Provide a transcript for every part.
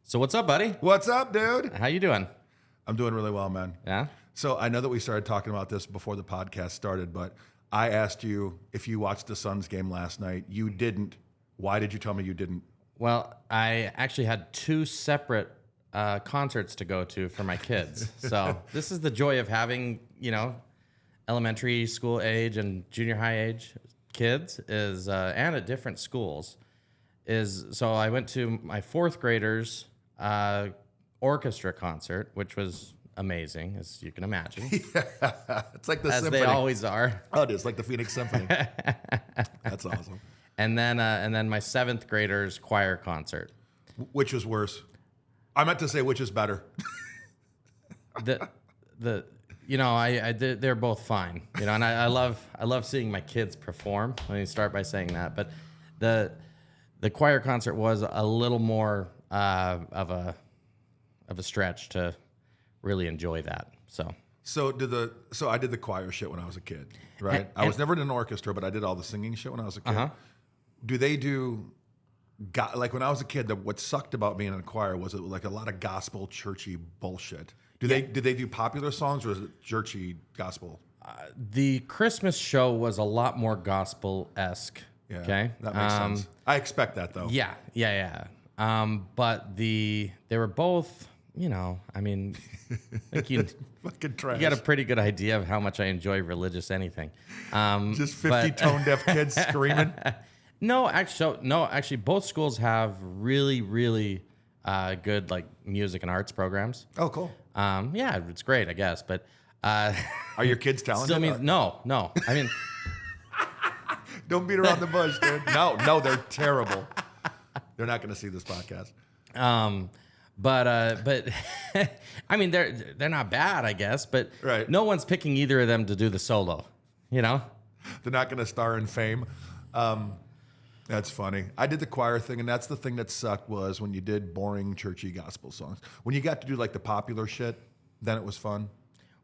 So what's up, buddy? What's up, dude? How you doing? I'm doing really well, man. Yeah? So I know that we started talking about this before the podcast started, but I asked you if you watched the Suns game last night. You didn't. Why did you tell me you didn't? Well, I actually had two separate concerts to go to for my kids. So this is the joy of having, elementary school age and junior high age kids is, and at different schools. So I went to my fourth graders' orchestra concert, which was amazing, as you can imagine. Yeah, it's like the as symphony. they always are. Oh, it is like the Phoenix Symphony. That's awesome. And then my seventh graders' choir concert. Which was worse? I meant to say which is better. They're both fine, and I love seeing my kids perform. Let me start by saying that, but the choir concert was a little more of a stretch to really enjoy that. So I did the choir shit when I was a kid, right? I was never in an orchestra, but I did all the singing shit when I was a kid. Uh-huh. Do they do, like when I was a kid, what sucked about being in a choir was it like a lot of gospel churchy bullshit. Did they do popular songs or is it churchy gospel? The Christmas show was a lot more gospel-esque. Yeah, okay, that makes sense. I expect that though. Yeah. But they were both, I mean, like fucking trash. You got a pretty good idea of how much I enjoy religious anything. Just 50 tone deaf kids screaming. No, actually, both schools have really, really good like music and arts programs. Oh, cool. Yeah, it's great, I guess. But are your kids talented? Still means no. I mean, don't beat around the bush, dude. No, they're terrible. They're not going to see this podcast. But I mean, they're not bad, I guess. But right. No one's picking either of them to do the solo. They're not going to star in Fame. That's funny. I did the choir thing, and that's the thing that sucked was when you did boring, churchy gospel songs. When you got to do like the popular shit, then it was fun.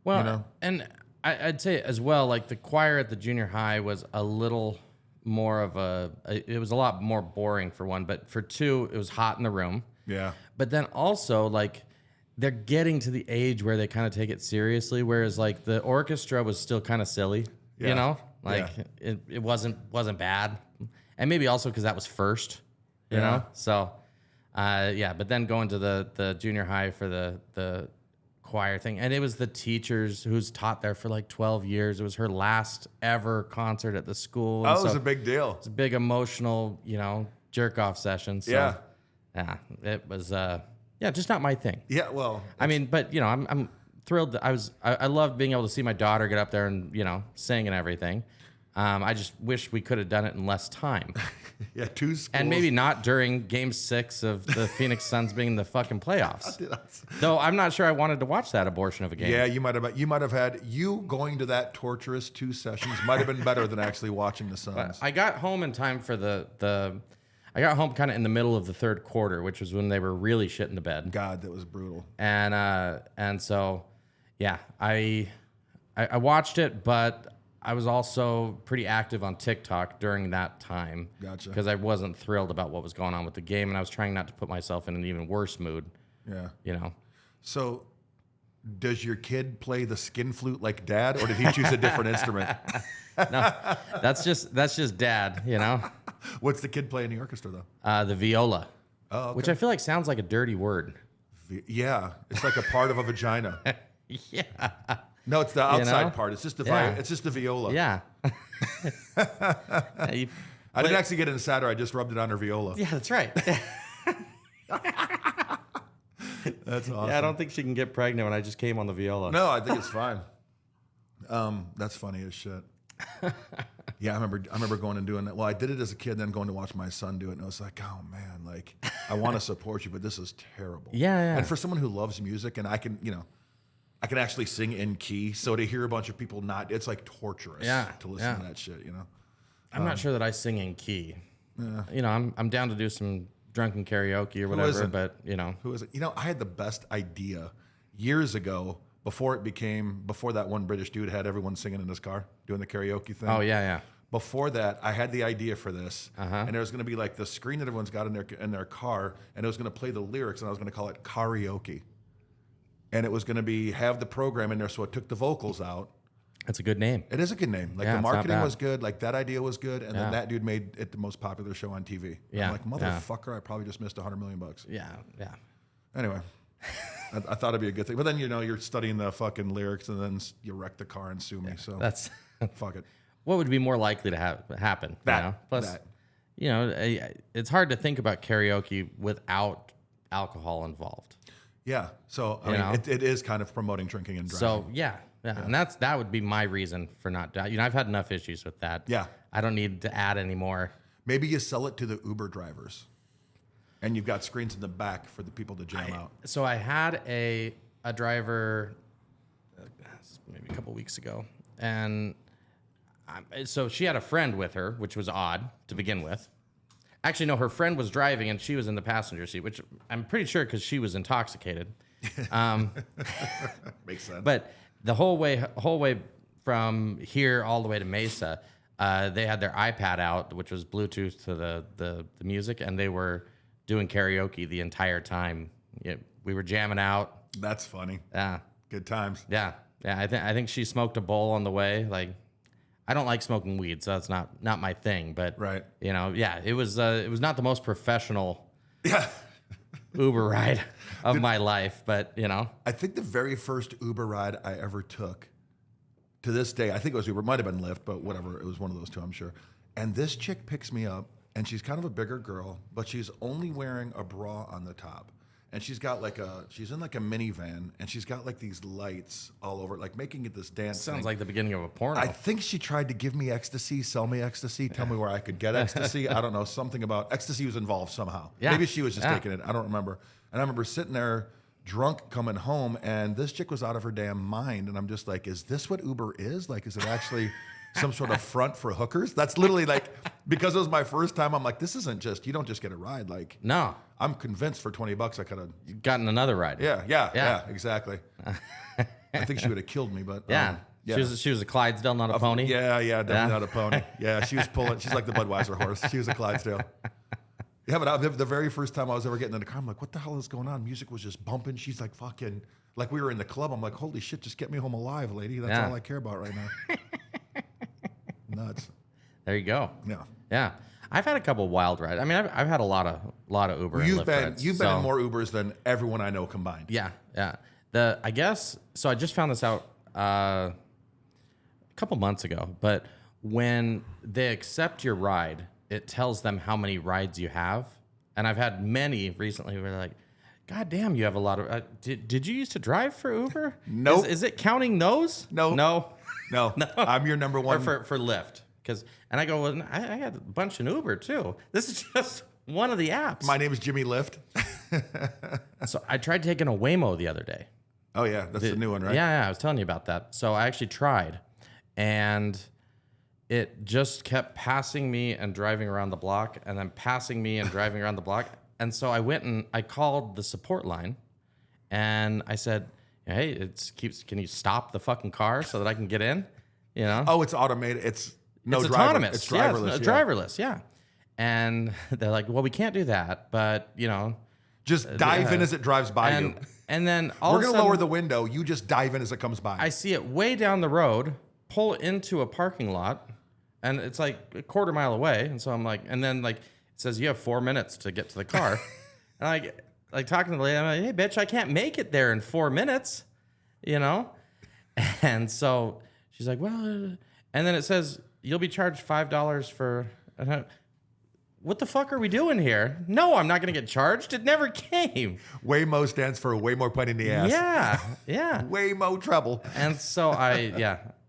Well, and I'd say as well, like the choir at the junior high was a little more of it was a lot more boring for one, but for two, it was hot in the room. Yeah. But then also, like, they're getting to the age where they kind of take it seriously, whereas like the orchestra was still kind of silly, It wasn't bad. And maybe also because that was first, you know? So, but then going to the junior high for the choir thing, and it was the teachers who's taught there for like 12 years. It was her last ever concert at the school. Oh, it was a big deal. It's a big emotional, jerk-off session. So, yeah, it was, just not my thing. Yeah, well. I mean, but, I'm thrilled that I loved being able to see my daughter get up there and, sing and everything. I just wish we could have done it in less time. Yeah, 2 schools. And maybe not during Game 6 of the Phoenix Suns being in the fucking playoffs. Though I'm not sure I wanted to watch that abortion of a game. Yeah, you might have had going to that torturous 2 sessions might have been better than actually watching the Suns. But I got home in time for I got home kind of in the middle of the third quarter, which was when they were really shitting the bed. God, that was brutal. And so, yeah, I watched it, but I was also pretty active on TikTok during that time. Gotcha. Because I wasn't thrilled about what was going on with the game, and I was trying not to put myself in an even worse mood. Yeah. So, does your kid play the skin flute like Dad, or did he choose a different instrument? No, that's just Dad, What's the kid play in the orchestra, though? The viola. Oh, okay. Which I feel like sounds like a dirty word. Yeah, it's like a part of a vagina. Yeah. No, it's the outside part. It's just the it's just the viola. Yeah. I didn't actually get it inside her. I just rubbed it on her viola. Yeah, that's right. That's awesome. Yeah, I don't think she can get pregnant when I just came on the viola. No, I think it's fine. That's funny as shit. Yeah, I remember going and doing that. Well, I did it as a kid, then going to watch my son do it, and I was like, oh man, like I want to support you, but this is terrible. Yeah. And for someone who loves music, and I can actually sing in key, so to hear a bunch of people it's like torturous to listen to that shit, I'm not sure that I sing in key. Yeah. I'm down to do some drunken karaoke or whatever, but Who is it? I had the best idea years ago before that one British dude had everyone singing in his car doing the karaoke thing. Oh, yeah. Before that, I had the idea for this, and there was going to be like the screen that everyone's got in their car, and it was going to play the lyrics, and I was going to call it karaoke. And it was going to be have the program in there, so it took the vocals out. That's a good name. It is a good name. Like the marketing was good, like that idea was good, and then that dude made it the most popular show on TV. Yeah. I'm like, motherfucker, I probably just missed $100 million. Yeah, yeah. Anyway, I thought it'd be a good thing, but then you're studying the fucking lyrics, and then you wreck the car and sue me. So That's fuck it. what would be more likely to happen. Plus, it's hard to think about karaoke without alcohol involved. Yeah. So I mean, it is kind of promoting drinking and driving. So yeah. And that would be my reason for not. I've had enough issues with that. Yeah. I don't need to add any more. Maybe you sell it to the Uber drivers, and you've got screens in the back for the people to jam out. So I had a driver maybe a couple weeks ago, and so she had a friend with her, which was odd to begin with. Actually, no, her friend was driving and she was in the passenger seat, which I'm pretty sure because she was intoxicated. Makes sense. But the whole way from here all the way to Mesa, they had their iPad out, which was Bluetooth to the music, and they were doing karaoke the entire time. We were jamming out. That's funny. Yeah. Good times. Yeah. I think she smoked a bowl on the way. Like, I don't like smoking weed, so that's not my thing. But right. It was not the most professional Uber ride of my life, but I think the very first Uber ride I ever took, to this day, I think it was Uber, might have been Lyft, but whatever, it was one of those two, I'm sure. And this chick picks me up, and she's kind of a bigger girl, but she's only wearing a bra on the top. And she's got she's in like a minivan, and she's got like these lights all over, like making it this dance. Sounds like the beginning of a porno. I think she tried to give me ecstasy, sell me ecstasy, tell me where I could get ecstasy. I don't know, something about ecstasy was involved somehow. Yeah. Maybe she was just taking it. I don't remember. And I remember sitting there drunk coming home, and this chick was out of her damn mind. And I'm just like, is this what Uber is? Like, is it actually some sort of front for hookers? That's literally like, because it was my first time, I'm like, this isn't just, you don't just get a ride. Like, no. I'm convinced for $20 I could have gotten another ride. Yeah, exactly. I think she would have killed me, but yeah. She was a Clydesdale, not a pony. Yeah, definitely not a pony. Yeah, she was pulling. She's like the Budweiser horse. She was a Clydesdale. Yeah, but the very first time I was ever getting in the car, I'm like, what the hell is going on? Music was just bumping. She's like fucking, like we were in the club. I'm like, holy shit, just get me home alive, lady. That's all I care about right now. Nuts. There you go. Yeah. I've had a couple wild rides. I mean, I've had a lot of Uber. Well, you've been in more Ubers than everyone I know combined. Yeah. I guess so. I just found this out a couple months ago. But when they accept your ride, it tells them how many rides you have. And I've had many recently where they're like, God damn, you have a lot of. Did you used to drive for Uber? No. Nope. Is it counting those? No. I'm your number one. Or for Lyft. And I go, well, I had a bunch in Uber too. This is just one of the apps. My name is Jimmy Lyft. So I tried taking a Waymo the other day. Oh yeah, that's the new one, right? Yeah, I was telling you about that. So I actually tried, and it just kept passing me and driving around the block, and then passing me and driving around the block. And so I went and I called the support line, and I said, "Hey, can you stop the fucking car so that I can get in?" Oh, it's automated. It's autonomous. It's driverless. Driverless, yeah. And they're like, well, we can't do that, but, just dive in as it drives by you. And then we're going to lower the window. You just dive in as it comes by. I see it way down the road, pull into a parking lot, and it's like a quarter mile away. And so I'm like, and then like, it says you have 4 minutes to get to the car. And I like talking to the lady, I'm like, hey, bitch, I can't make it there in 4 minutes, And so she's like, well, and then it says, you'll be charged $5 for. What the fuck are we doing here? No, I'm not going to get charged. It never came. Waymo stands for way more pain in the ass. Yeah. Waymo trouble. And so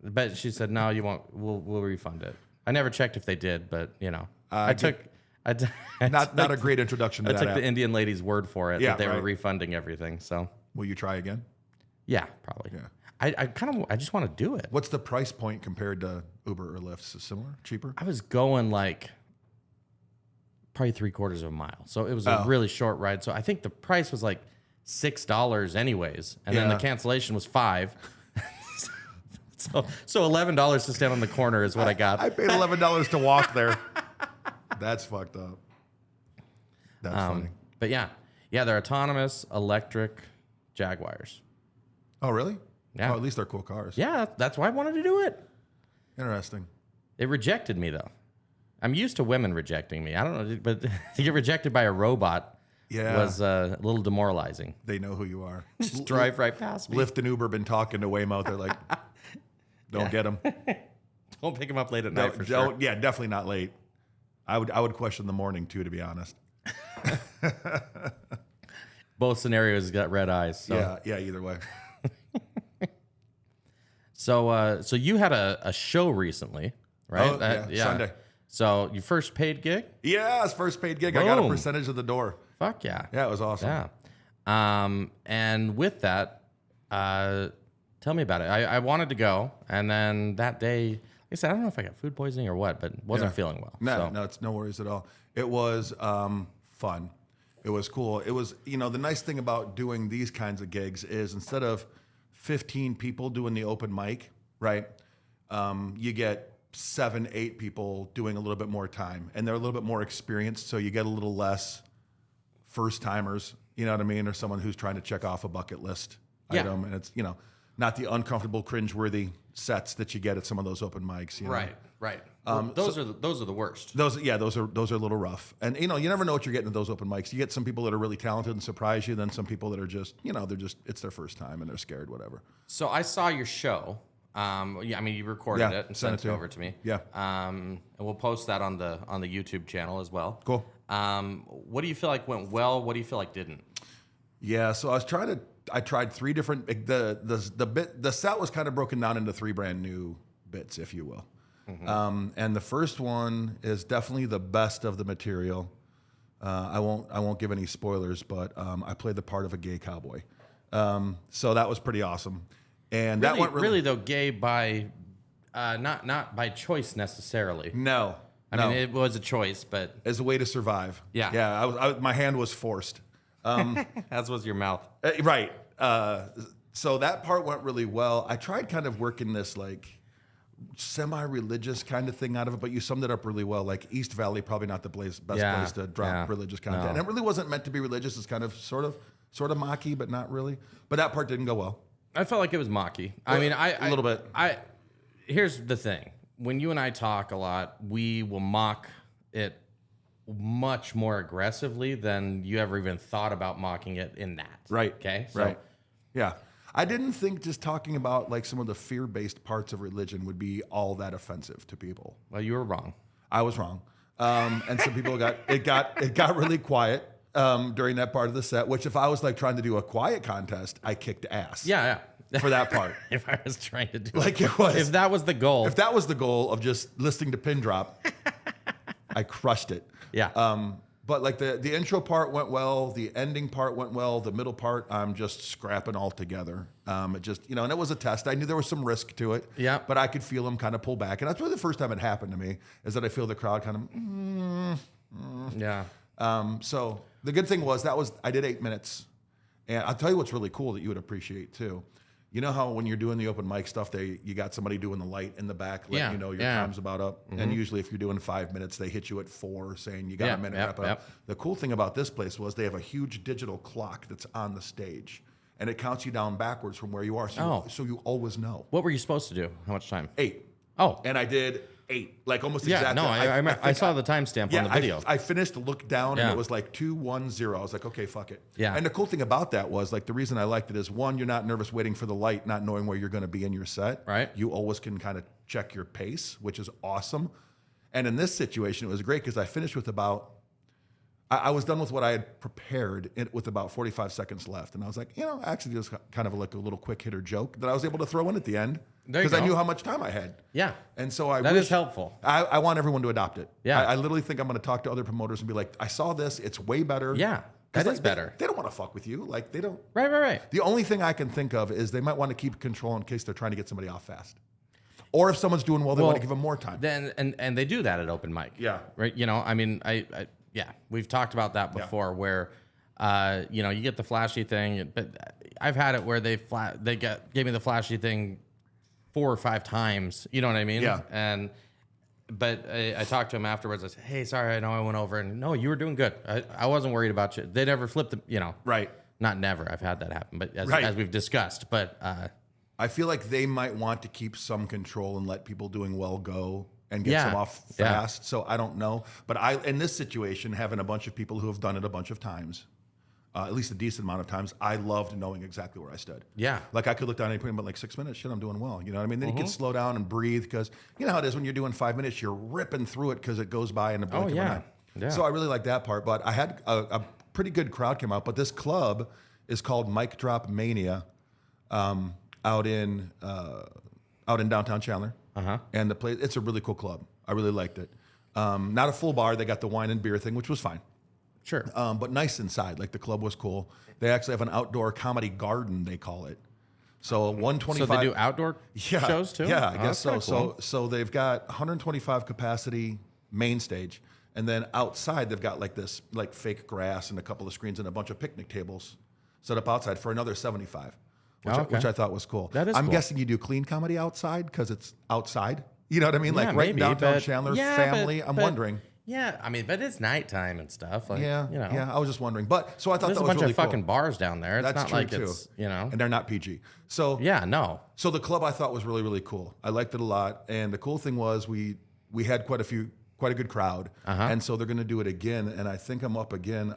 but she said no, you won't. We'll refund it. I never checked if they did, but not a great introduction to that. I took the Indian lady's word for it that they were refunding everything. So will you try again? Yeah, probably. Yeah. I just want to do it. What's the price point compared to Uber or Lyft? Similar, cheaper? I was going like probably 3/4 of a mile, so it was a really short ride. So I think the price was like $6 anyways, and then the cancellation was $5. So $11 to stand on the corner is what I got. I paid $11 to walk there. That's fucked up. That's funny. But yeah, they're autonomous electric Jaguars. Oh, really? Yeah. Oh, at least they're cool cars. Yeah, that's why I wanted to do it. Interesting. It rejected me though. I'm used to women rejecting me. I don't know, but to get rejected by a robot was a little demoralizing. They know who you are. Just drive right past me. Lyft and Uber been talking to Waymo. They're like, don't get them. Don't pick them up late at night for sure. Yeah, definitely not late. I would question the morning too, to be honest. Both scenarios got red eyes. So. Yeah, either way. So you had a show recently, right? Oh, Sunday. So your first paid gig? Yeah, it's first paid gig. Boom. I got a percentage of the door. Fuck yeah. Yeah, it was awesome. Yeah. And with that, tell me about it. I wanted to go, and then that day, like I said, I don't know if I got food poisoning or what, but wasn't feeling well. No, it's no worries at all. It was fun. It was cool. It was, the nice thing about doing these kinds of gigs is instead of 15 people doing the open mic, right? You get 7, 8 people doing a little bit more time, and they're a little bit more experienced, so you get a little less first timers, you know what I mean, or someone who's trying to check off a bucket list item, and it's not the uncomfortable, cringeworthy sets that you get at some of those open mics. Right. Well, those are the worst. Those are a little rough, and you never know what you're getting at those open mics. You get some people that are really talented and surprise you, then some people that are just it's their first time and they're scared, whatever. So I saw your show. You recorded it and sent it over to me. Yeah. And we'll post that on the YouTube channel as well. Cool. What do you feel like went well? What do you feel like didn't? Yeah. So I tried 3 different. The set was kind of broken down into 3 brand new bits, if you will. Mm-hmm. And the first one is definitely the best of the material. I won't give any spoilers, but I played the part of a gay cowboy. So that was pretty awesome. And really, that went really though gay by not by choice necessarily. No. I mean it was a choice, but as a way to survive. Yeah. Yeah. My hand was forced. As was your mouth. Right. So that part went really well. I tried kind of working this like semi-religious kind of thing out of it, but you summed it up really well. Like East Valley, probably not the best place to drop religious content. No. And it really wasn't meant to be religious. It's kind of sort of mocky, but not really. But that part didn't go well. I felt like it was mocky. I mean, a little bit. Here's the thing. When you and I talk a lot, we will mock it much more aggressively than you ever even thought about mocking it in that. Right. Okay? So, right. Yeah. I didn't think just talking about like some of the fear-based parts of religion would be all that offensive to people. Well, you were wrong. I was wrong. And some people got really quiet during that part of the set, which if I was like trying to do a quiet contest, I kicked ass. Yeah. For that part. If I was trying to do like it was. If that was the goal. If that was the goal of just listening to pin drop, I crushed it. Yeah. But like the intro part went well, the ending part went well, the middle part I'm just scrapping altogether. It just and it was a test. I knew there was some risk to it. Yeah. But I could feel them kind of pull back, and that's really the first time it happened to me. Is that I feel the crowd kind of. Yeah. So the good thing was I did 8 minutes, and I'll tell you what's really cool that you would appreciate too. You know how when you're doing the open mic stuff, you got somebody doing the light in the back, letting you know your time's about up. Mm-hmm. And usually if you're doing 5 minutes, they hit you at 4 saying you got a minute, wrap it up. The cool thing about this place was they have a huge digital clock that's on the stage, and it counts you down backwards from where you are. So you always know. What were you supposed to do? How much time? 8. Oh. And I did 8, like almost exactly. Yeah, no, I saw the timestamp on the video. I finished, looked down, and it was like 2:10. I was like, okay, fuck it. Yeah. And the cool thing about that was, like, the reason I liked it is, one, you're not nervous waiting for the light, not knowing where you're going to be in your set. Right. You always can kind of check your pace, which is awesome. And in this situation, it was great because I finished with I was done with what I had prepared with about 45 seconds left. And I was like, actually just kind of like a little quick hitter joke that I was able to throw in at the end. Because I knew how much time I had. Yeah. And so that is helpful. I want everyone to adopt it. Yeah. I literally think I'm going to talk to other promoters and be like, I saw this. It's way better. Yeah. That is better. They don't want to fuck with you. Like, they don't. Right. The only thing I can think of is they might want to keep control in case they're trying to get somebody off fast. Or if someone's doing well, they want to give them more time. Then and they do that at open mic. Yeah. Right. I mean, we've talked about that before where, you get the flashy thing, but I've had it where they gave me the flashy thing 4 or 5 times. You know what I mean? Yeah. But I talked to him afterwards. I said, hey, sorry, I know I went over. And no, you were doing good. I wasn't worried about you. They never flipped the, Right. Not never. I've had that happen. But as we've discussed. But I feel like they might want to keep some control and let people doing well go and get some off fast. So I don't know. But in this situation, having a bunch of people who have done it a bunch of times, at least a decent amount of times, I loved knowing exactly where I stood. Yeah. Like I could look down and put in, but like 6 minutes, shit, I'm doing well. You know what I mean? Then you can slow down and breathe because you know how it is when you're doing 5 minutes, you're ripping through it because it goes by in a blink of an eye. Yeah. So I really like that part. But I had a pretty good crowd come out. But this club is called Mic Drop Mania out in downtown Chandler. And the place, it's a really cool club. I really liked it. Not a full bar. They got the wine and beer thing, which was fine. Sure. But nice inside. Like the club was cool. They actually have an outdoor comedy garden, they call it. So 125. So they do outdoor shows too? Yeah, I guess so. Cool. So they've got 125 capacity main stage. And then outside they've got like this like fake grass and a couple of screens and a bunch of picnic tables set up outside for another 75. Which I thought was cool. That is I'm cool. guessing you do clean comedy outside because it's outside. You know what I mean? Yeah, Like right maybe, downtown Chandler, family. I'm wondering. Yeah, I mean, but it's nighttime and stuff. Like, Yeah, I was just wondering. But so I thought There's that a was bunch really of fucking cool. bars down there. It's That's not true like too. it's, And they're not PG. So yeah, no. So the club I thought was really, really cool. I liked it a lot. And the cool thing was we had quite a good crowd. And so they're going to do it again. And I think I'm up again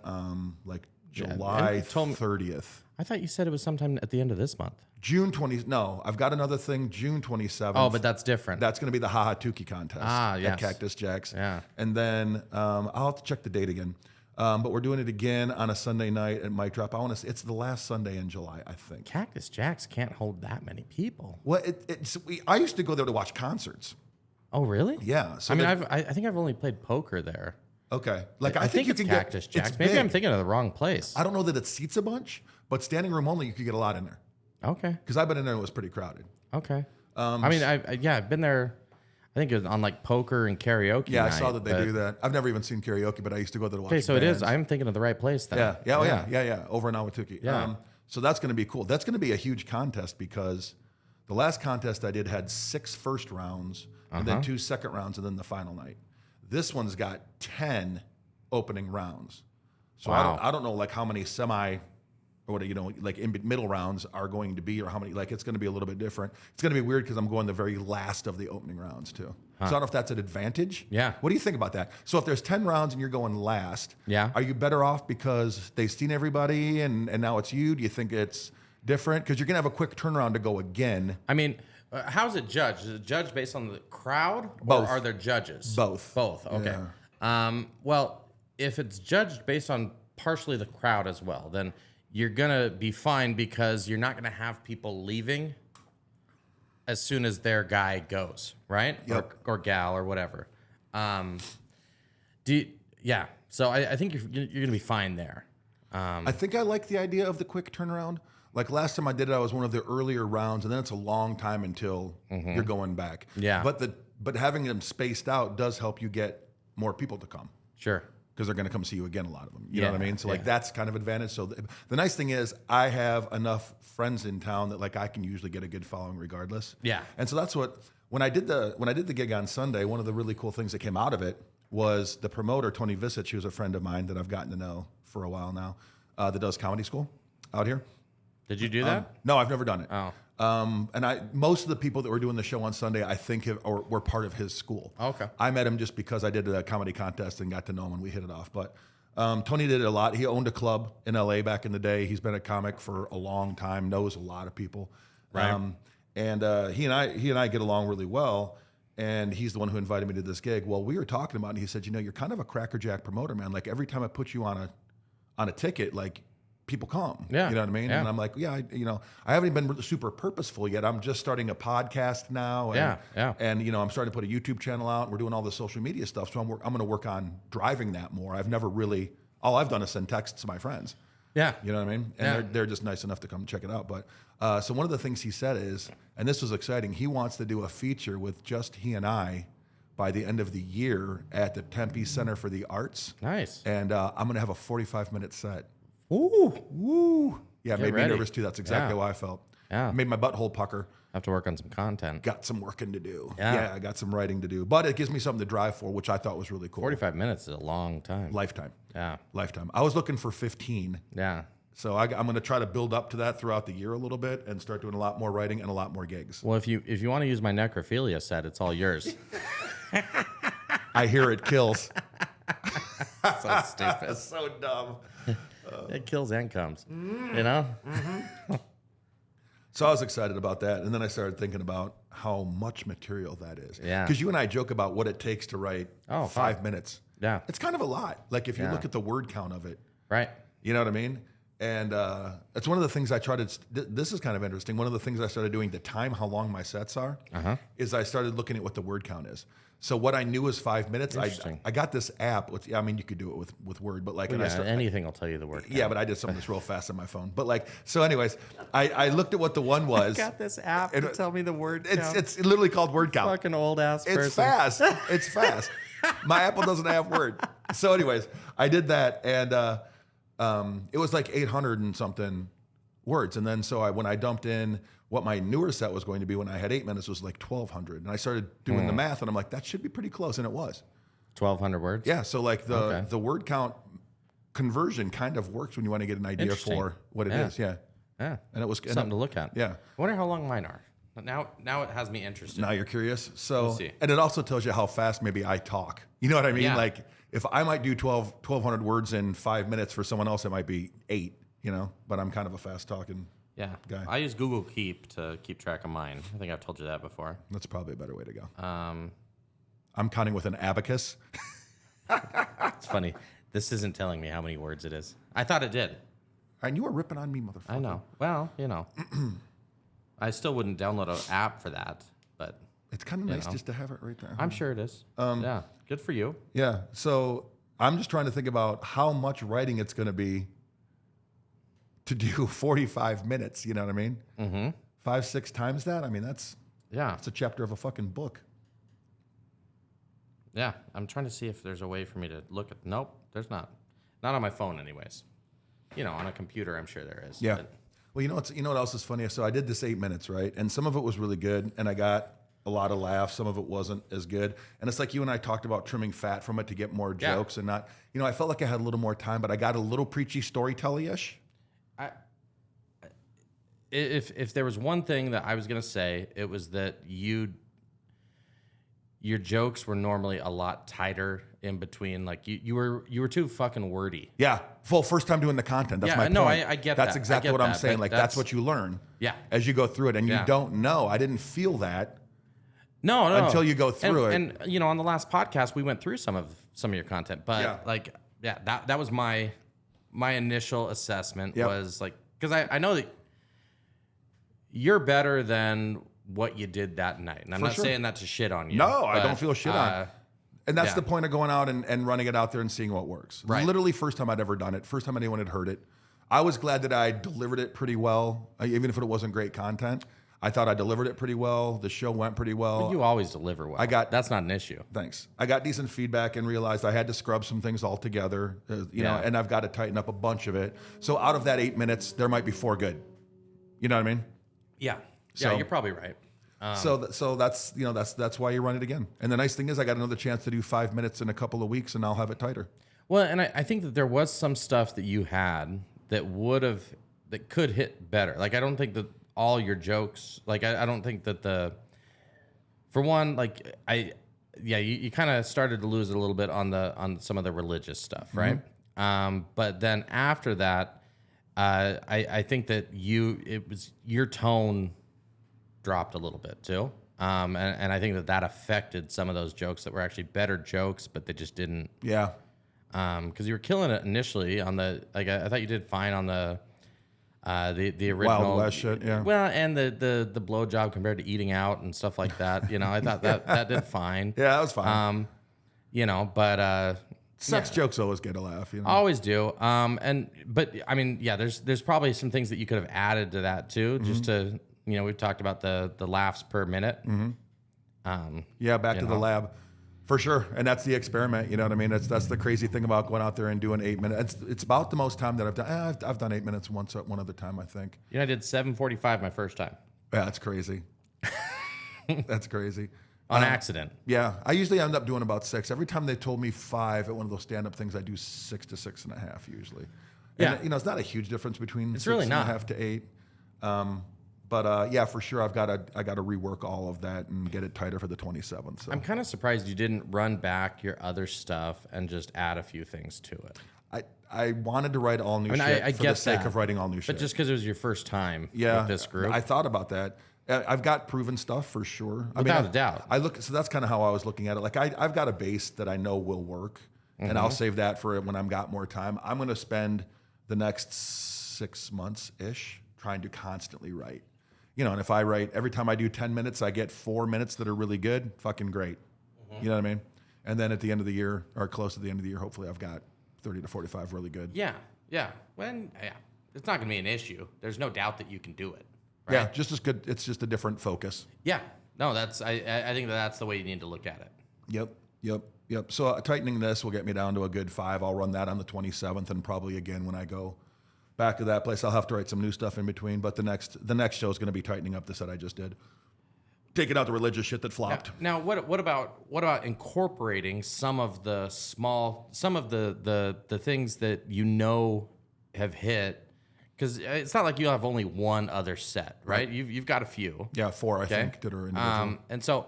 like July 30th. I thought you said it was sometime at the end of this month. June 20th. No, I've got another thing, June 27th. Oh, but that's different. That's going to be the Haha Tuki contest at Cactus Jack's. Yeah. And then I'll have to check the date again. But we're doing it again on a Sunday night at Mic Drop. It's the last Sunday in July, I think. Cactus Jack's can't hold that many people. Well, I used to go there to watch concerts. Oh, really? Yeah. So I mean, I think I've only played poker there. Okay. Like I think you it's can Cactus get, Jack's. it's Maybe big. I'm thinking of the wrong place. I don't know that it seats a bunch, but standing room only, you could get a lot in there. Okay. Because I've been in there and it was pretty crowded. Okay. I mean, I've been there. I think it was on like poker and karaoke. Yeah, night, I saw that they do that. I've never even seen karaoke, but I used to go there to watch. Okay, so bands. it is. I'm thinking of the right place then. Yeah. Over in Ahwatukee. Yeah. So that's going to be cool. That's going to be a huge contest because the last contest I did had 6 first rounds and then 2 second rounds and then the final night. This one's got 10 opening rounds. So Wow. I don't know like how many semi or what like in middle rounds are going to be or how many like it's going to be a little bit different. It's going to be weird because I'm going the very last of the opening rounds too. So I don't know if that's an advantage. Yeah. What do you think about that? So if there's 10 rounds and you're going last, are you better off because they've seen everybody and now it's you? Do you think it's different? Because you're going to have a quick turnaround to go again. I mean, how's it judged? Is it judged based on the crowd? Both. Or are there judges? Both. Both. Okay. Yeah. Well, if it's judged based on partially the crowd as well, then you're going to be fine because you're not going to have people leaving as soon as their guy goes, right? Yep. Or gal or whatever. So I think you're going to be fine there. I think I like the idea of the quick turnaround. Like last time I did it, I was one of the earlier rounds, and then it's a long time until you're going back. Yeah. But having them spaced out does help you get more people to come. Sure. Because they're going to come see you again, a lot of them. You know what I mean? So like that's kind of advantage. So the nice thing is I have enough friends in town that like I can usually get a good following regardless. Yeah. And so that's what when I did the gig on Sunday, one of the really cool things that came out of it was the promoter Tony Visich, who's a friend of mine that I've gotten to know for a while now, that does comedy school out here. Did you do that? No, I've never done it. Oh. And most of the people that were doing the show on Sunday, I think, were part of his school. Okay. I met him just because I did a comedy contest and got to know him and we hit it off. But Tony did it a lot. He owned a club in LA back in the day. He's been a comic for a long time, knows a lot of people. Right. And he and I get along really well. And he's the one who invited me to this gig. Well, we were talking about it, and he said, you're kind of a crackerjack promoter, man. Like every time I put you on a ticket, like people come. Yeah. You know what I mean? Yeah. And I'm like, I haven't even been super purposeful yet. I'm just starting a podcast now. And, Yeah. And, I'm starting to put a YouTube channel out. And we're doing all the social media stuff. So I'm going to work on driving that more. I've never really, all I've done is send texts to my friends. Yeah. You know what I mean? And they're just nice enough to come check it out. But so one of the things he said is, and this was exciting, he wants to do a feature with just he and I by the end of the year at the Tempe Center for the Arts. Nice. And I'm going to have a 45-minute set. Ooh. Woo. Yeah, it made ready. me nervous too. That's exactly how I felt. Yeah. It made my butthole pucker. Have to work on some content. Got some working to do. Yeah. I got some writing to do. But it gives me something to drive for, which I thought was really cool. 45 minutes is a long time. Lifetime. Yeah. Lifetime. I was looking for 15. Yeah. So I'm going to try to build up to that throughout the year a little bit and start doing a lot more writing and a lot more gigs. Well, if you want to use my necrophilia set, it's all yours. I hear it kills. So stupid. So dumb. It kills and comes. You know? So I was excited about that. And then I started thinking about how much material that is. Yeah. Because you and I joke about what it takes to write 5 minutes. Yeah. It's kind of a lot. Like if you look at the word count of it. Right. You know what I mean? And it's one of the things I tried to, this is kind of interesting. One of the things I started doing to time how long my sets are is I started looking at what the word count is. So what I knew was 5 minutes. I got this app. I mean, you could do it with Word, but like, anything will tell you the word count. Yeah, but I did something that's real fast on my phone. But like, so anyways, I looked at what the one was. I got this app to tell me the word count. It's literally called word count. Fucking old ass person. It's fast. It's fast. My Apple doesn't have Word. So anyways, I did that, and it was like 800 and something words. And then so when I dumped in what my newer set was going to be when I had 8 minutes was like 1,200. And I started doing the math, and I'm like, that should be pretty close, and it was. 1,200 words? Yeah, so like the word count conversion kind of works when you want to get an idea for what it is. Yeah. Yeah. And it was something to look at. Yeah. I wonder how long mine are. Now it has me interested. Now you're curious. So, We'll see. And it also tells you how fast maybe I talk. You know what I mean? Yeah. Like if I might do 1,200 words in 5 minutes, for someone else it might be 8. You know, but I'm kind of a fast talking. Yeah. Guy. I use Google Keep to keep track of mine. I think I've told you that before. That's probably a better way to go. I'm counting with an abacus. It's funny. This isn't telling me how many words it is. I thought it did. And you were ripping on me, motherfucker. I know. Well, you know. I still wouldn't download an app for that, but It's kind of nice just to have it right there. I'm sure it is. Yeah. Good for you. Yeah. So I'm just trying to think about how much writing it's going to be to do 45 minutes. You know what I mean? Mm-hmm. 5-6 times that. I mean, that's a chapter of a fucking book. Yeah. I'm trying to see if there's a way for me to look at. Nope, there's not. Not on my phone, anyways. You know, on a computer, I'm sure there is. Yeah. But Well, you know what else is funny? So I did this 8 minutes, right? And some of it was really good, and I got a lot of laughs. Some of it wasn't as good. And it's like you and I talked about trimming fat from it to get more jokes and not, you know, I felt like I had a little more time, but I got a little preachy storytelling-ish. If there was one thing that I was going to say, it was that your jokes were normally a lot tighter in between. Like you were too fucking wordy. Yeah. Well, first time doing the content. That's my point. No, I get that. That's exactly what I'm saying. Like that's what you learn. Yeah. As you go through it, and you don't know. I didn't feel that. No. Until you go through it. And you know, on the last podcast, we went through some of your content, but that was my initial assessment was like, because I know that you're better than what you did that night, and I'm not saying that to shit on you. No, I don't feel shit on. And that's the point of going out and running it out there and seeing what works. Right. Literally first time I'd ever done it. First time anyone had heard it. I was glad that I delivered it pretty well, even if it wasn't great content. I thought I delivered it pretty well. The show went pretty well. But you always deliver well. That's not an issue. Thanks. I got decent feedback and realized I had to scrub some things altogether, you know, and I've got to tighten up a bunch of it. So out of that 8 minutes, there might be 4 good. You know what I mean? Yeah. So, you're probably right. So that's that's why you run it again. And the nice thing is I got another chance to do 5 minutes in a couple of weeks, and I'll have it tighter. Well, and I think that there was some stuff that you had that could hit better. Like I don't think that all your jokes, like I don't think that for one, like you kind of started to lose it a little bit on some of the religious stuff, right? Mm-hmm. But then after that, I think that your tone dropped a little bit too. And I think that affected some of those jokes that were actually better jokes, but they just didn't. Yeah. Because you were killing it initially on I thought you did fine on the original Wild West shit, yeah. Well, and the blowjob compared to eating out and stuff like that. You know, I thought that did fine. Yeah, that was fine. You know, but sex jokes always get a laugh. You know, always do. But I mean, there's probably some things that you could have added to that too, just to. You know, we've talked about the laughs per minute. Mm-hmm. Back to the lab. For sure. And that's the experiment. You know what I mean? That's the crazy thing about going out there and doing 8 minutes. It's about the most time that I've done. I've done 8 minutes one other time, I think. You know, I did 7:45 my first time. Yeah, that's crazy. That's crazy. On accident. Yeah, I usually end up doing about 6. Every time they told me 5 at one of those stand-up things, I do 6 to 6.5 usually. Yeah. And, it's not a huge difference between It's 6 really and not. a half to 8. But yeah, for sure, I got to rework all of that and get it tighter for the 27th. So. I'm kind of surprised you didn't run back your other stuff and just add a few things to it. I wanted to write all new shit I for get the sake that, of writing all new shit. But just because it was your first time yeah, with this group. I thought about that. I've got proven stuff for sure. Without a doubt. So that's kind of how I was looking at it. Like I've got a base that I know will work, and I'll save that for when I've got more time. I'm going to spend the next 6 months ish trying to constantly write. And if I write every time I do 10 minutes, I get 4 minutes that are really good. Fucking great. You know what I mean? And then at the end of the year, or close to the end of the year, hopefully I've got 30 to 45 really good. Yeah. It's not going to be an issue. There's no doubt that you can do it. Right? Yeah, just as good. It's just a different focus. Yeah. No, I think that's the way you need to look at it. Yep. So tightening this will get me down to a good 5. I'll run that on the 27th, and probably again when I go back to that place, I'll have to write some new stuff in between. But the next show is going to be tightening up the set I just did, taking out the religious shit that flopped. Now, what about incorporating some of the things that have hit? Because it's not like you have only one other set, right? You've got a few. Yeah, 4 I think that are individual. And so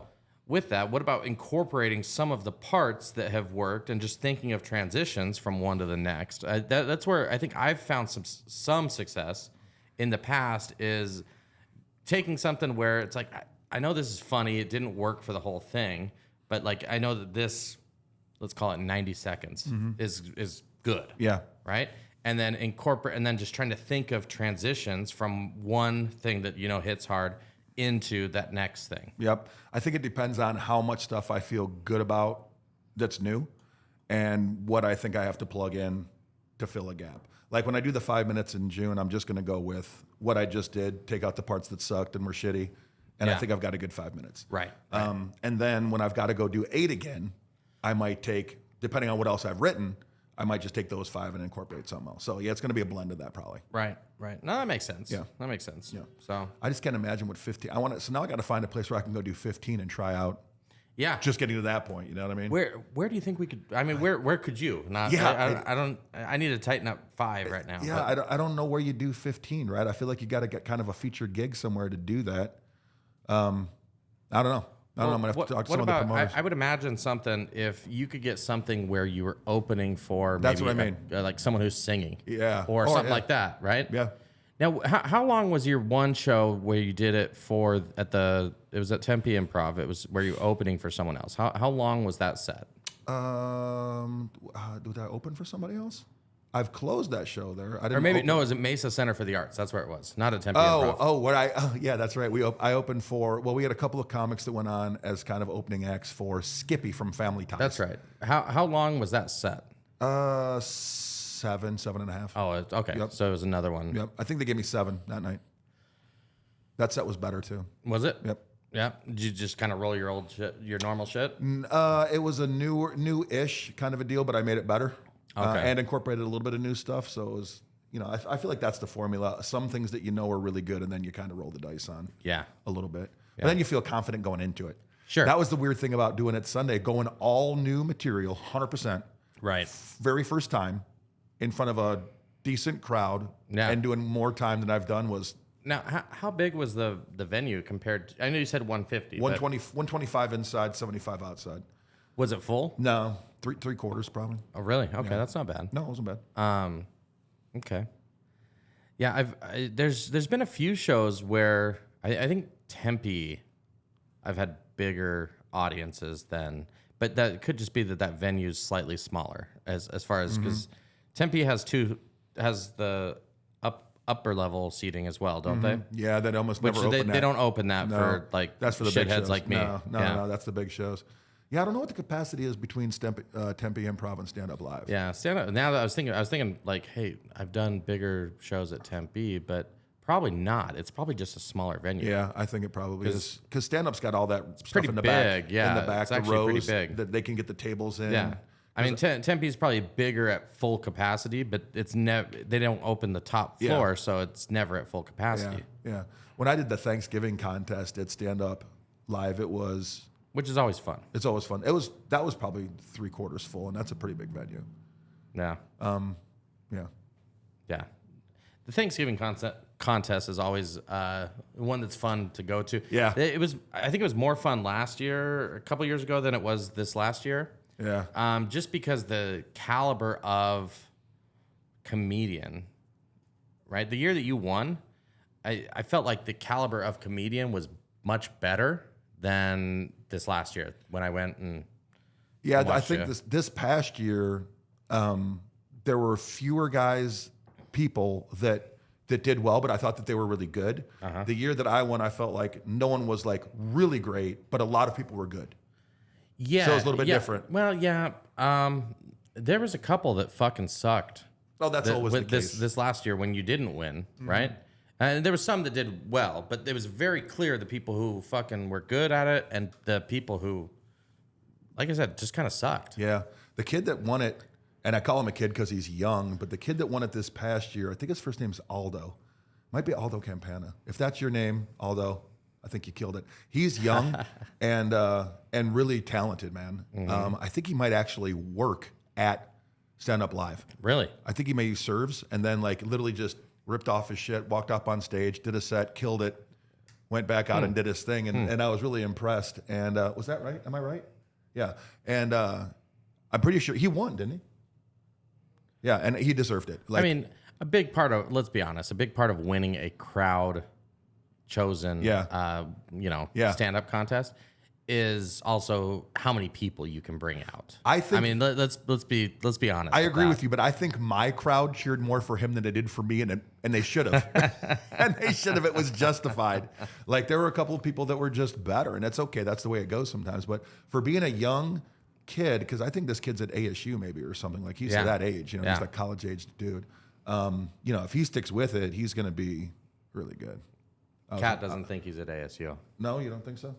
with that, what about incorporating some of the parts that have worked and just thinking of transitions from one to the next? That's where I think I've found some success in the past is taking something where it's like, I know this is funny. It didn't work for the whole thing, but like I know that this, let's call it 90 seconds, is good. Yeah. Right? And then incorporate, and then just trying to think of transitions from one thing that hits hard into that next thing. Yep. I think it depends on how much stuff I feel good about that's new, and what I think I have to plug in to fill a gap. Like when I do the 5 minutes in June, I'm just going to go with what I just did, take out the parts that sucked and were shitty, and I think I've got a good 5 minutes. Right. And then when I've got to go do 8 again, I might take, depending on what else I've written, I might just take those 5 and incorporate something else. So yeah, it's going to be a blend of that probably. Right. No, that makes sense. Yeah. That makes sense. Yeah. So I just can't imagine what 15. So now I got to find a place where I can go do 15 and try out. Yeah. Just getting to that point, you know what I mean? Where do you think we could? I mean, where could you? Not. Yeah. I don't. I need to tighten up 5 right now. Yeah. I don't know where you do 15, right? I feel like you got to get kind of a featured gig somewhere to do that. I don't know. I'm gonna have to talk to some of the promoters. I would imagine something if you could get something where you were opening for That's maybe what I mean. like someone who's singing, Yeah. or something like that, right? Yeah. Now, how long was your one show where you did it it was at Tempe Improv? It was where you were opening for someone else. How long was that set? Did I open for somebody else? I've closed that show there. I didn't. Or maybe open. no, it was at Mesa Center for the Arts. That's where it was, not at Tempe Improv. Yeah, that's right. I opened for. Well, we had a couple of comics that went on as kind of opening acts for Skippy from Family Ties. That's right. How long was that set? 7.5. Oh, okay. Yep. So it was another one. Yep. I think they gave me 7 that night. That set was better too. Was it? Yep. Yeah. Did you just kind of roll your old shit, your normal shit? It was a new-ish kind of a deal, but I made it better. Okay. And incorporated a little bit of new stuff. So it was, I feel like that's the formula. Some things that are really good, and then you kind of roll the dice on. Yeah. A little bit. But then you feel confident going into it. Sure. That was the weird thing about doing it Sunday, going all new material, 100%. Right. Very first time in front of a decent crowd, and doing more time than I've done was. Now, how big was the venue compared to, I know you said 150. 125 inside, 75 outside. Was it full? No, three quarters probably. Oh, really? Okay, that's not bad. No, it wasn't bad. Okay. Yeah, there's been a few shows where I think Tempe, I've had bigger audiences than, but that could just be that venue's slightly smaller as far as, because Tempe has the upper level seating as well, don't they? Yeah, that almost never open that. They don't open that for like that's for the big shitheads shows. like me. No, that's the big shows. Yeah, I don't know what the capacity is between Tempe Improv and Stand Up Live. Yeah, stand up. Now that I was thinking like, hey, I've done bigger shows at Tempe, but probably not. It's probably just a smaller venue. Yeah, I think it probably is, because Stand Up's got all that stuff in the big, back. yeah, in the back, it's the actually rows pretty big. that they can get the tables in. Yeah. I mean, Tempe's probably bigger at full capacity, but it's never. They don't open the top floor, so it's never at full capacity. Yeah. When I did the Thanksgiving contest at Stand Up live, it was. Which is always fun. It's always fun. That was probably 3/4 full, and that's a pretty big venue. Yeah. Yeah. Yeah. The Thanksgiving contest is always one that's fun to go to. Yeah. I think it was more fun last year, a couple years ago, than it was this last year. Yeah. Just because the caliber of comedian, right? The year that you won, I felt like the caliber of comedian was much better than this last year when I went and I think this past year, there were fewer people that did well, but I thought that they were really good. The year that I won, I felt like no one was like really great, but a lot of people were good. Yeah. So it was a little bit different. Well, yeah. There was a couple that fucking sucked. Oh, that's always the case. This last year when you didn't win, right? And there was some that did well, but it was very clear the people who fucking were good at it and the people who, like I said, just kind of sucked. Yeah. The kid that won it, and I call him a kid because he's young, but the kid that won it this past year, I think his first name's Aldo. Might be Aldo Campana. If that's your name, Aldo, I think you killed it. He's young and really talented, man. I think he might actually work at Stand Up Live. Really? I think he maybe serves and then like literally just ripped off his shit, walked up on stage, did a set, killed it, went back out and did his thing. And I was really impressed. And was that right? Am I right? Yeah. And I'm pretty sure he won, didn't he? Yeah, and he deserved it. Like, I mean, a big part of, let's be honest, a big part of winning a crowd chosen, stand-up contest is also how many people you can bring out. I mean, let's be honest. I agree with you, but I think my crowd cheered more for him than it did for me, and they should have. And they should have. It was justified. Like there were a couple of people that were just better, and that's okay. That's the way it goes sometimes. But for being a young kid, because I think this kid's at ASU maybe or something, like he's that age, he's like college-aged dude. If he sticks with it, he's going to be really good. Kat doesn't think he's at ASU. No, you don't think so?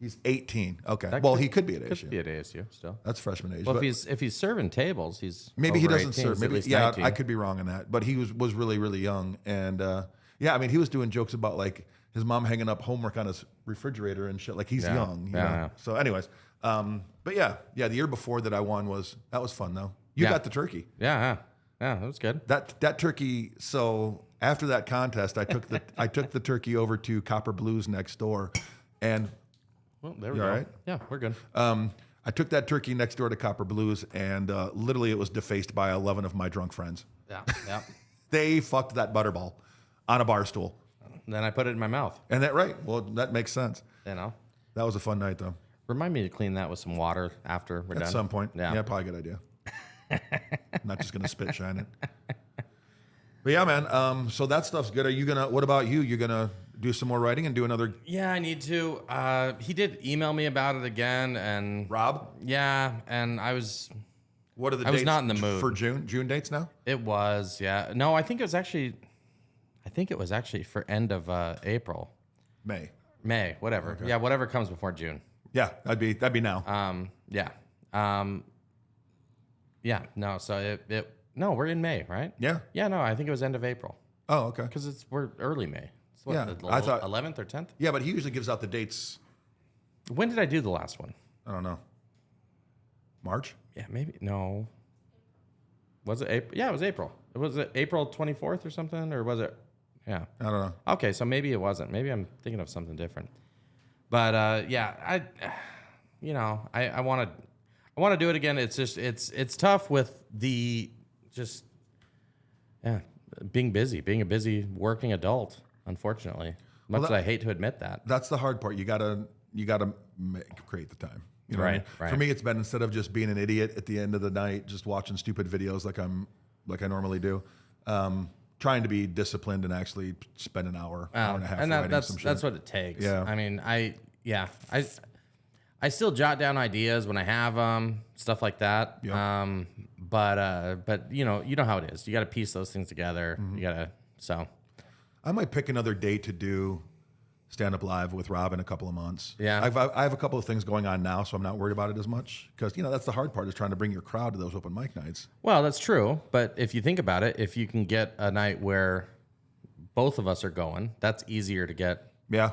He's 18. Okay. Well, he could be at ASU. Could be at ASU still. That's freshman age. Well, if he's serving tables, he's maybe he doesn't 18, serve. Maybe 19. I could be wrong on that. But he was really really young, and I mean he was doing jokes about like his mom hanging up homework on his refrigerator and shit. Like he's young. You know? So, anyways, but the year before that I won was fun though. You got the turkey. Yeah, that was good. That turkey. So after that contest, I took the turkey over to Copper Blues next door, and. Well, there we go. All right? Yeah, we're good. I took that turkey next door to Copper Blues, and literally it was defaced by 11 of my drunk friends. Yeah. They fucked that butterball on a bar stool. Then I put it in my mouth. And well, that makes sense. That was a fun night, though. Remind me to clean that with some water after we're done. At some point. Yeah, probably a good idea. I'm not just going to spit shine it. But yeah, man, so that stuff's good. What about you? You're going to do some more writing and do another? Yeah, I need to. He did email me about it again, and Rob? Yeah, and I was. What are the dates? I was not in the mood for June. June dates now? It was, yeah. No, I think it was actually for end of April. May, whatever. Okay. Yeah, whatever comes before June. Yeah, that'd be now. No. So no, we're in May, right? Yeah. Yeah. No, I think it was end of April. Oh, okay. Because we're early May. What, I thought 11th or 10th. Yeah, but he usually gives out the dates. When did I do the last one? I don't know. March? Yeah, maybe. No. Was it April? Yeah, it was April. Was it April 24th or something? Or was it? Yeah. I don't know. Okay, so maybe it wasn't. Maybe I'm thinking of something different. But I want to do it again. It's just it's tough with being busy, being a busy working adult. Unfortunately, much as I hate to admit that. That's the hard part. You gotta create the time. You know what I mean? Right. For me, it's been instead of just being an idiot at the end of the night, just watching stupid videos like I normally do, trying to be disciplined and actually spend an hour and a half writing some shit. That's what it takes. Yeah. I mean, I still jot down ideas when I have stuff like that. Yep. But you know how it is. You got to piece those things together. Mm-hmm. I might pick another day to do Stand Up Live with Rob in a couple of months. Yeah. I have a couple of things going on now, so I'm not worried about it as much because that's the hard part is trying to bring your crowd to those open mic nights. Well, that's true, but if you think about it, if you can get a night where both of us are going, that's easier to get. Yeah.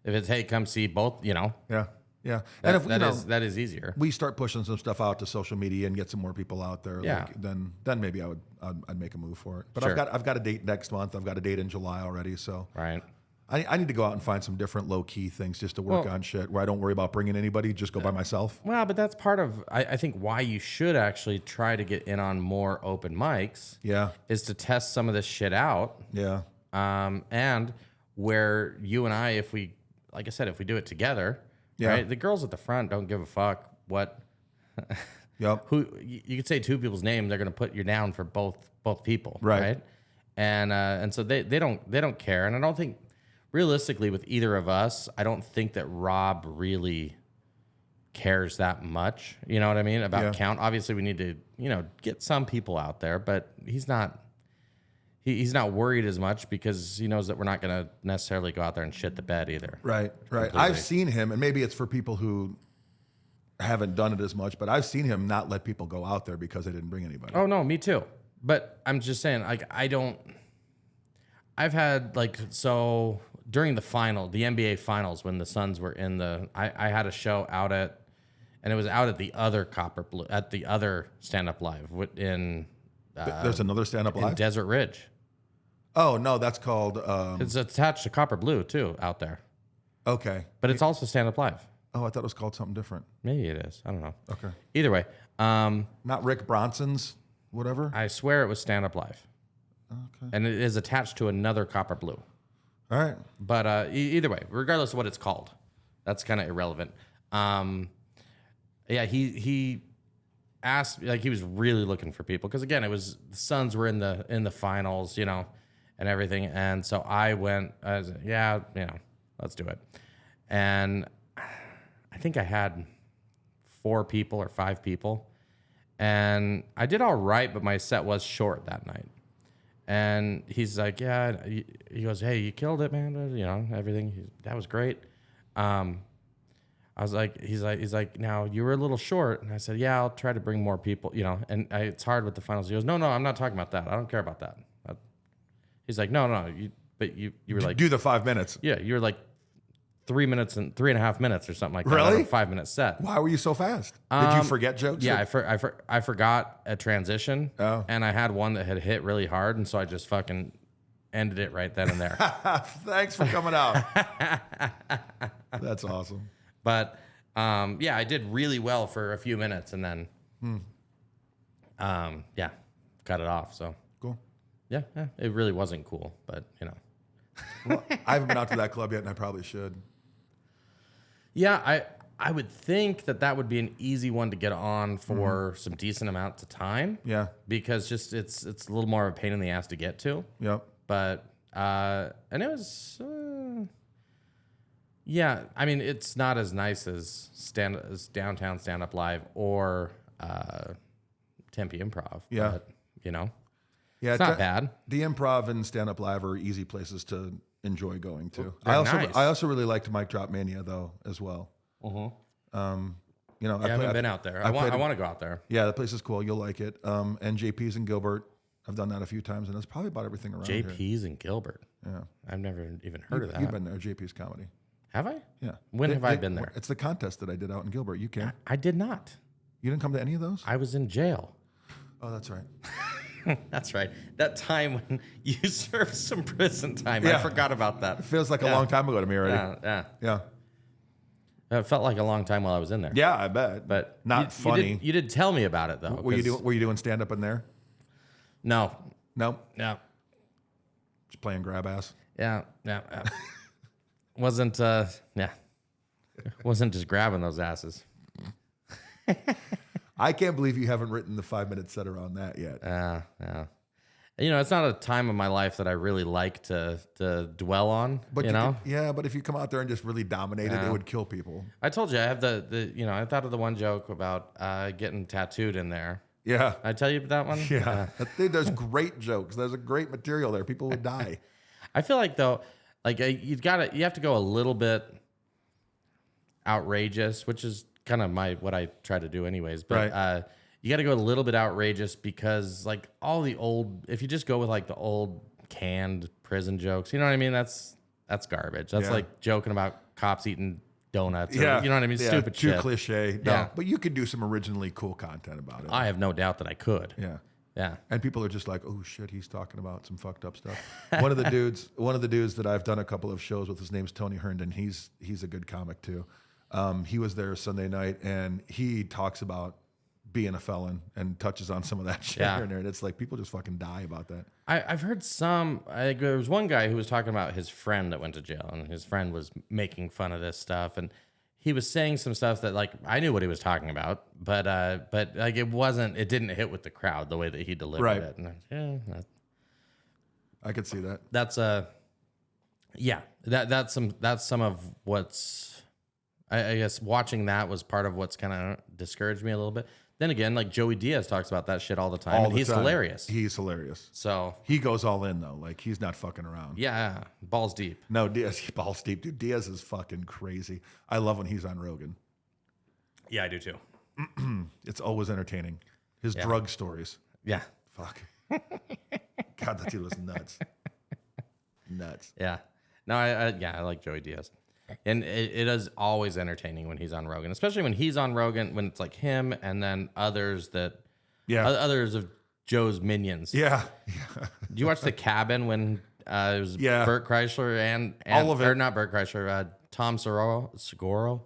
If it's, hey, come see both, you know. Yeah. Yeah. That, And if that is easier. we start pushing some stuff out to social media and get some more people out there, Yeah. like, then maybe I'd make a move for it. But Sure. I've got a date next month. I've got a date in July already. So Right. I need to go out and find some different low key things just to work on shit where I don't worry about bringing anybody, just go by myself. Well, but that's part of, I think, why you should actually try to get in on more open mics. Yeah. Is to test some of this shit out. Yeah. And where you and I, if we, like I said, if we do it together, Yeah. right? The girls at the front don't give a fuck what. Yep. Who you could say two people's name, they're going to put you down for both people, Right. right? And so they don't care, and I don't think realistically with either of us, I don't think that Rob really cares that much. You know what I mean about count? Obviously, we need to get some people out there, but he's not. He's not worried as much because he knows that we're not going to necessarily go out there and shit the bed either. Right. Completely. I've seen him, and maybe it's for people who haven't done it as much, but I've seen him not let people go out there because they didn't bring anybody. Oh no, me too. But I'm just saying, like, I've had so during the NBA finals when the Suns were in I had a show out at, and it was out at the other Copper Blue, at the other Stand Up Live in. There's another stand-up live? In Desert Ridge. Oh, no, that's called... It's attached to Copper Blue, too, out there. Okay. But it's also Stand Up Live. Oh, I thought it was called something different. Maybe it is. I don't know. Okay. Either way. Not Rick Bronson's, whatever? I swear it was Stand Up Live. Okay. And it is attached to another Copper Blue. All right. But either way, regardless of what it's called, that's kind of irrelevant. Yeah, he asked, like, he was really looking for people because, again, it was the Suns were in the finals, and everything, and so I went. I was like, yeah, let's do it. And I think I had 4 people or 5 people, and I did all right, but my set was short that night. And he's like, yeah, he goes, hey, you killed it, man, everything. That was great. I was like, he's like, now you were a little short. And I said, yeah, I'll try to bring more people, and it's hard with the finals. He goes, no, I'm not talking about that. I don't care about that. He's like, no, but you were like, do the 5 minutes. Yeah. You were like 3 minutes and 3.5 minutes or something like that. Really? 5-minute set. Why were you so fast? Did you forget jokes? Yeah. I forgot a transition and I had one that had hit really hard. And so I just fucking ended it right then and there. Thanks for coming out. That's awesome. But yeah, I did really well for a few minutes, and then yeah, cut it off. So Cool. Yeah, it really wasn't cool, but Well, I haven't been out to that club yet, and I probably should. Yeah, I would think that would be an easy one to get on for some decent amounts of time. Yeah. Because just it's a little more of a pain in the ass to get to. Yep. But and it was. Yeah, I mean, it's not as nice as downtown Stand Up Live or Tempe Improv. Yeah. But, Yeah, it's not bad. The Improv and Stand Up Live are easy places to enjoy going to. They're I nice. also really liked Mic Drop Mania though as well. Yeah, I haven't been out there. I want to go out there. Yeah, the place is cool. You'll like it. And JP's in Gilbert. I've done that a few times, and it's probably about everything around here. JP's in Gilbert. Yeah, I've never even heard of that. You've been there, JP's Comedy. Have I? Yeah. When have I been there? It's the contest that I did out in Gilbert. You came. I did not. You didn't come to any of those? I was in jail. Oh, that's right. That's right. That time when you served some prison time. Yeah. I forgot about that. It feels like a long time ago to me already. Yeah. It felt like a long time while I was in there. Yeah, I bet. But not funny. You did tell me about it though. Were you doing stand up in there? No. No. Just playing grab ass. Yeah. Wasn't wasn't just grabbing those asses. I can't believe you haven't written the 5-minute set around that yet. Yeah. It's not a time of my life that I really like to dwell on. But but if you come out there and just really dominate it, it would kill people. I told you I have I thought of the one joke about getting tattooed in there. Yeah. I tell you that one? Yeah. There's great jokes. There's a great material there. People would die. I feel like though, like you have to go a little bit outrageous, which is kind of what I try to do anyways. But right. You got to go a little bit outrageous because like all the old, if you just go with like the old canned prison jokes, you know what I mean? That's That's garbage. That's Yeah. like joking about cops eating donuts. Or, Yeah. you know what I mean? Yeah, Stupid too shit. cliche. No, Yeah. but you could do some originally cool content about it. I have no doubt that I could. Yeah. Yeah. And people are just like, oh shit, he's talking about some fucked up stuff. One of the dudes that I've done a couple of shows with, his name's Tony Herndon. He's a good comic too. He was there Sunday night, and he talks about being a felon and touches on some of that shit here and there. And it's like people just fucking die about that. I've heard there was one guy who was talking about his friend that went to jail, and his friend was making fun of this stuff, and he was saying some stuff that like I knew what he was talking about, but like it didn't hit with the crowd the way that he delivered it. And I could see that. that's some of what's I guess watching that was part of what's kind of discouraged me a little bit. Then again, like Joey Diaz talks about that shit all the time, and he's hilarious. He's hilarious. So he goes all in though, like he's not fucking around. yeah, balls deep. No, Diaz, balls deep, dude. Diaz is fucking crazy. I love when he's on Rogan. Yeah, I do too. It's always entertaining. His drug stories. Yeah. Fuck. God, that dude was nuts. Nuts. Yeah. No, I like Joey Diaz. And it is always entertaining when he's on Rogan, especially when he's on Rogan, when it's like him and then others others of Joe's minions. Yeah. Do you watch The Cabin when it was Bert Kreischer and all of it? Or not Bert Kreischer, Tom Seguro,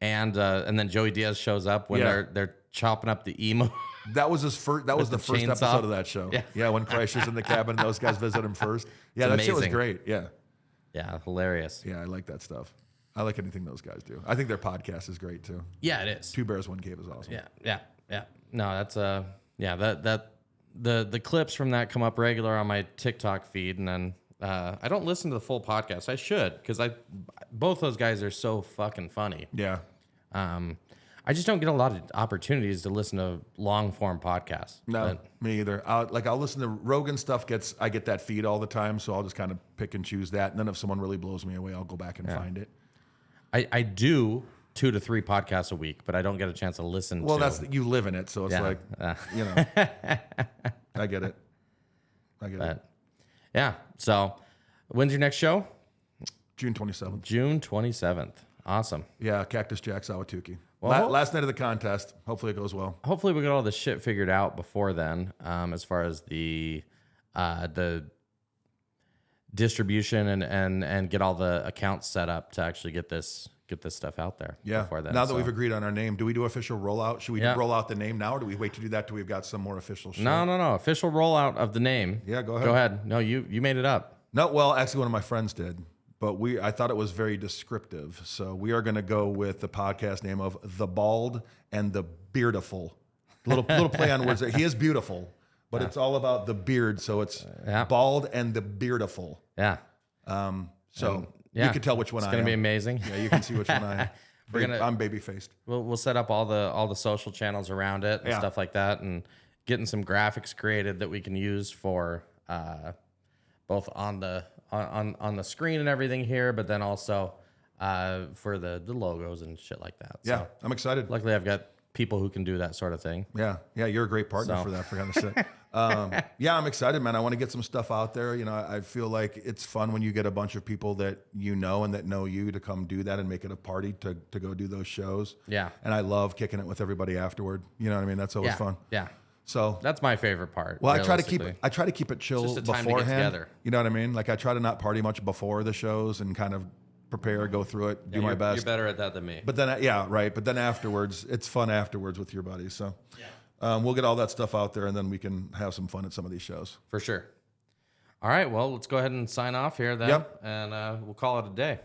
and then Joey Diaz shows up when they're chopping up the emo. That was his first. That was the first chainsaw? episode of that show. Yeah, when Kreischer's in the cabin, and those guys visit him first. Yeah, that shit was amazing. great. Yeah. Yeah, hilarious. Yeah, I like that stuff. I like anything those guys do. I think their podcast is great too. Yeah, it is. Two Bears, One Cave is awesome. Yeah. No, that's the clips from that come up regular on my TikTok feed, and then I don't listen to the full podcast. I should, because both those guys are so fucking funny. Yeah. I just don't get a lot of opportunities to listen to long form podcasts. No, me either. I'll listen to Rogan stuff. I get that feed all the time, so I'll just kind of pick and choose that. And then if someone really blows me away, I'll go back and find it. I do 2 to 3 podcasts a week, but I don't get a chance to listen. Well, you live in it, so it's like you know. I get it. Yeah. So, when's your next show? June 27th. June 27th. Awesome. Yeah, Cactus Jack Sawatuki. Well, last night of the contest. Hopefully it goes well. Hopefully we get all this shit figured out before then, as far as the distribution and get all the accounts set up to actually get this stuff out there. Yeah. Before then. Now that we've agreed on our name, do we do official rollout? Should we roll out the name now, or do we wait to do that till we've got some more official shit? No. Official rollout of the name. Yeah, go ahead. Go ahead. No, you made it up. No, well, actually one of my friends did. But I thought it was very descriptive. So we are going to go with the podcast name of The Bald and the Beardiful. Little play on words there. He is beautiful, but it's all about the beard. So it's Bald and the Beardiful. Yeah. So you can tell which one I am. It's going to be amazing. Yeah, you can see which one I am. I'm baby-faced. We'll set up all the social channels around it and stuff like that, and getting some graphics created that we can use for both on the screen and everything here, but then also for the logos and shit like that. Yeah, so, I'm excited. Luckily, I've got people who can do that sort of thing. Yeah, you're a great partner for that, for goodness sake. Yeah, I'm excited, man. I want to get some stuff out there. You know, I feel like it's fun when you get a bunch of people that you know and that know you to come do that and make it a party to go do those shows. Yeah. And I love kicking it with everybody afterward. You know what I mean? That's always fun. Yeah. So that's my favorite part. Well, I try to keep it chill just a time to get beforehand. together. You know what I mean? Like I try to not party much before the shows and kind of prepare, go through it, do my best. You're better at that than me. But then, right. But then afterwards, it's fun afterwards with your buddies. So we'll get all that stuff out there, and then we can have some fun at some of these shows. For sure. All right. Well, let's go ahead and sign off here then. Yep. And we'll call it a day.